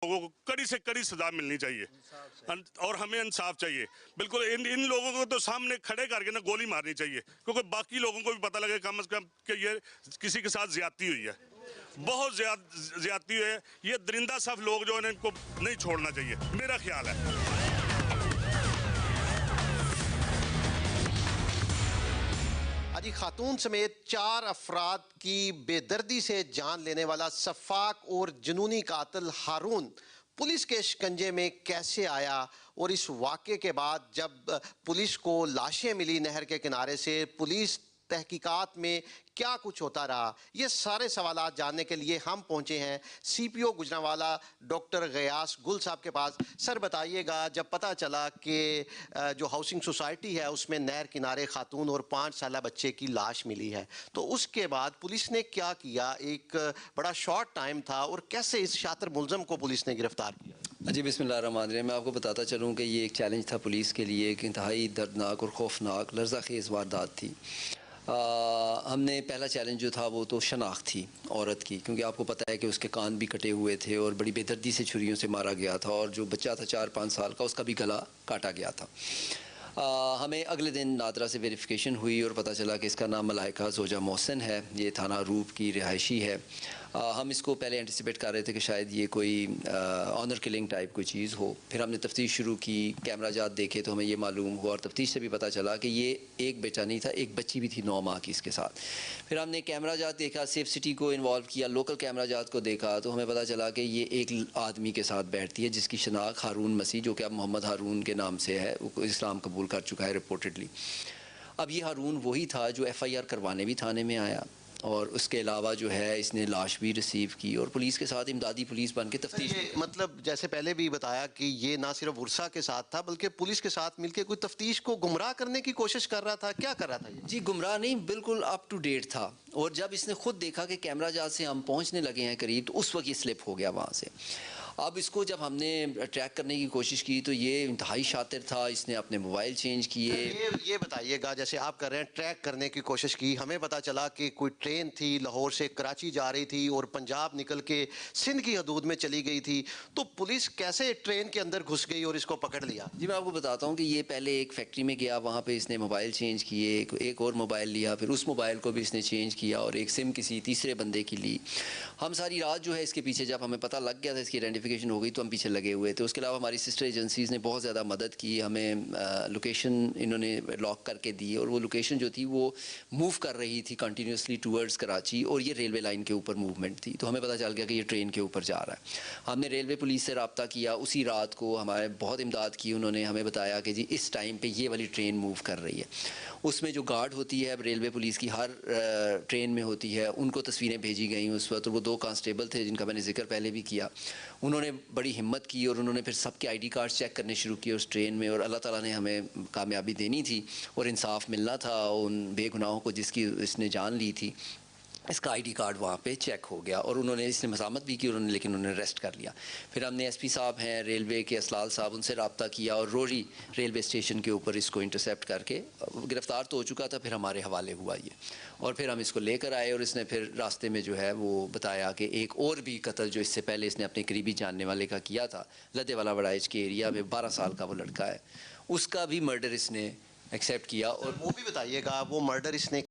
لوگوں کو کڑی سے کڑی سزا ملنی چاہیے اور ہمیں انصاف چاہیے. بالکل ان لوگوں کو تو سامنے کھڑے کر کے نا گولی مارنی چاہیے, کیونکہ باقی لوگوں کو بھی پتہ لگے کم از کم کہ یہ کسی کے ساتھ زیادتی ہوئی ہے, بہت زیادتی ہوئی ہے. یہ درندہ صف لوگ جو ہیں ان کو نہیں چھوڑنا چاہیے, میرا خیال ہے. حاجی خاتون سمیت 4 افراد کی بے دردی سے جان لینے والا سفاک اور جنونی قاتل ہارون پولیس کے شکنجے میں کیسے آیا, اور اس واقعے کے بعد جب پولیس کو لاشیں ملی نہر کے کنارے سے, پولیس تحقیقات میں کیا کچھ ہوتا رہا, یہ سارے سوالات جاننے کے لیے ہم پہنچے ہیں سی پی او گجرانوالہ ڈاکٹر غیاث گل صاحب کے پاس. سر بتائیے گا, جب پتہ چلا کہ جو ہاؤسنگ سوسائٹی ہے اس میں نہر کنارے خاتون اور 5 سالہ بچے کی لاش ملی ہے, تو اس کے بعد پولیس نے کیا کیا؟ ایک بڑا شارٹ ٹائم تھا, اور کیسے اس شاطر ملزم کو پولیس نے گرفتار کیا؟ جی بسم اللہ الرحمن الرحیم. میں آپ کو بتاتا چلوں کہ یہ ایک چیلنج تھا پولیس کے لیے, ایک انتہائی دردناک اور خوفناک لرزہ خیز واردات تھی. ہم نے پہلا چیلنج جو تھا وہ تو شناخت تھی عورت کی, کیونکہ آپ کو پتہ ہے کہ اس کے کان بھی کٹے ہوئے تھے اور بڑی بے دردی سے چھریوں سے مارا گیا تھا, اور جو بچہ تھا 4-5 سال کا اس کا بھی گلا کاٹا گیا تھا. ہمیں اگلے دن نادرہ سے ویریفیکیشن ہوئی اور پتہ چلا کہ اس کا نام ملائکہ زوجہ محسن ہے, یہ تھانہ روپ کی رہائشی ہے. ہم اس کو پہلے اینٹیسپیٹ کر رہے تھے کہ شاید یہ کوئی آنر کلنگ ٹائپ کوئی چیز ہو. پھر ہم نے تفتیش شروع کی, کیمرہ جات دیکھے تو ہمیں یہ معلوم ہوا, اور تفتیش سے بھی پتہ چلا کہ یہ ایک بیٹا نہیں تھا, ایک بچی بھی تھی 9 ماہ کی اس کے ساتھ. پھر ہم نے کیمرہ جات دیکھا, سیف سٹی کو انوالو کیا, لوکل کیمرہ جات کو دیکھا, تو ہمیں پتہ چلا کہ یہ ایک آدمی کے ساتھ بیٹھتی ہے جس کی شناخت ہارون مسیح, جو کہ اب محمد ہارون کے نام سے ہے, وہ اسلام قبول کر چکا ہے رپورٹڈلی. اب یہ ہارون وہی تھا جو ایف آئی آر کروانے بھی تھانے میں آیا, اور اس کے علاوہ جو ہے اس نے لاش بھی ریسیو کی, اور پولیس کے ساتھ امدادی پولیس بن کے تفتیش. مطلب جیسے پہلے بھی بتایا کہ یہ نہ صرف ورثہ کے ساتھ تھا بلکہ پولیس کے ساتھ مل کے کوئی تفتیش کو گمراہ کرنے کی کوشش کر رہا تھا, کیا کر رہا تھا یہ؟ جی گمراہ نہیں, بالکل اپ ٹو ڈیٹ تھا. اور جب اس نے خود دیکھا کہ کیمرہ جات سے ہم پہنچنے لگے ہیں قریب, تو اس وقت یہ سلپ ہو گیا وہاں سے. اب اس کو جب ہم نے ٹریک کرنے کی کوشش کی تو یہ انتہائی شاطر تھا, اس نے اپنے موبائل چینج کیے. یہ بتائیے گا, جیسے آپ کر رہے ہیں ٹریک کرنے کی کوشش کی, ہمیں پتہ چلا کہ کوئی ٹرین تھی لاہور سے کراچی جا رہی تھی اور پنجاب نکل کے سندھ کی حدود میں چلی گئی تھی, تو پولیس کیسے ٹرین کے اندر گھس گئی اور اس کو پکڑ لیا؟ جی میں آپ کو بتاتا ہوں کہ یہ پہلے ایک فیکٹری میں گیا, وہاں پہ اس نے موبائل چینج کیے, ایک اور موبائل لیا, پھر اس موبائل کو بھی اس نے چینج کیا, اور ایک سم کسی تیسرے بندے کی لی. ہم ساری رات جو ہے اس کے پیچھے, جب ہمیں پتہ لگ گیا تھا اس کی آئیڈینٹیفیکیشن ہو گئی تو ہم پیچھے لگے ہوئے تھے. اس کے علاوہ ہماری سسٹر ایجنسیز نے بہت زیادہ مدد کی, ہمیں لوکیشن انہوں نے لاک کر کے دی, اور وہ لوکیشن جو تھی وہ موو کر رہی تھی کنٹینیوسلی ٹورڈز کراچی, اور یہ ریلوے لائن کے اوپر موومنٹ تھی. تو ہمیں پتہ چل گیا کہ یہ ٹرین کے اوپر جا رہا ہے. ہم نے ریلوے پولیس سے رابطہ کیا, اسی رات کو ہمارے بہت امداد کی انہوں نے, ہمیں بتایا کہ جی اس ٹائم پہ یہ والی ٹرین موو کر رہی ہے. اس میں جو گارڈ ہوتی ہے اب ریلوے پولیس کی ہر ٹرین میں ہوتی ہے, ان کو تصویریں بھیجی گئیں اس وقت. وہ 2 کانسٹیبل تھے جن کا میں نے ذکر پہلے بھی کیا, انہوں نے بڑی ہمت کی اور انہوں نے پھر سب کے آئی ڈی کارڈ چیک کرنے شروع کیے اس ٹرین میں. اور اللہ تعالیٰ نے ہمیں کامیابی دینی تھی اور انصاف ملنا تھا ان بے گناہوں کو جس کی اس نے جان لی تھی. اس کا آئی ڈی کارڈ وہاں پہ چیک ہو گیا, اور انہوں نے اس نے مزاحمت بھی کی, لیکن انہوں نے اریسٹ کر لیا. پھر ہم نے ایس پی صاحب ہیں ریلوے کے, اسلال صاحب, ان سے رابطہ کیا, اور روری ریلوے اسٹیشن کے اوپر اس کو انٹرسیپٹ کر کے, گرفتار تو ہو چکا تھا, پھر ہمارے حوالے ہوا یہ, اور پھر ہم اس کو لے کر آئے. اور اس نے پھر راستے میں جو ہے وہ بتایا کہ ایک اور بھی قتل جو اس سے پہلے اس نے اپنے قریبی جاننے والے کا کیا تھا, لدے والا وڑائچ کے ایریا میں, 12 سال کا وہ لڑکا ہے, اس کا بھی مرڈر اس نے ایکسیپٹ کیا. اور وہ بھی بتائیے گا, وہ مرڈر اس نے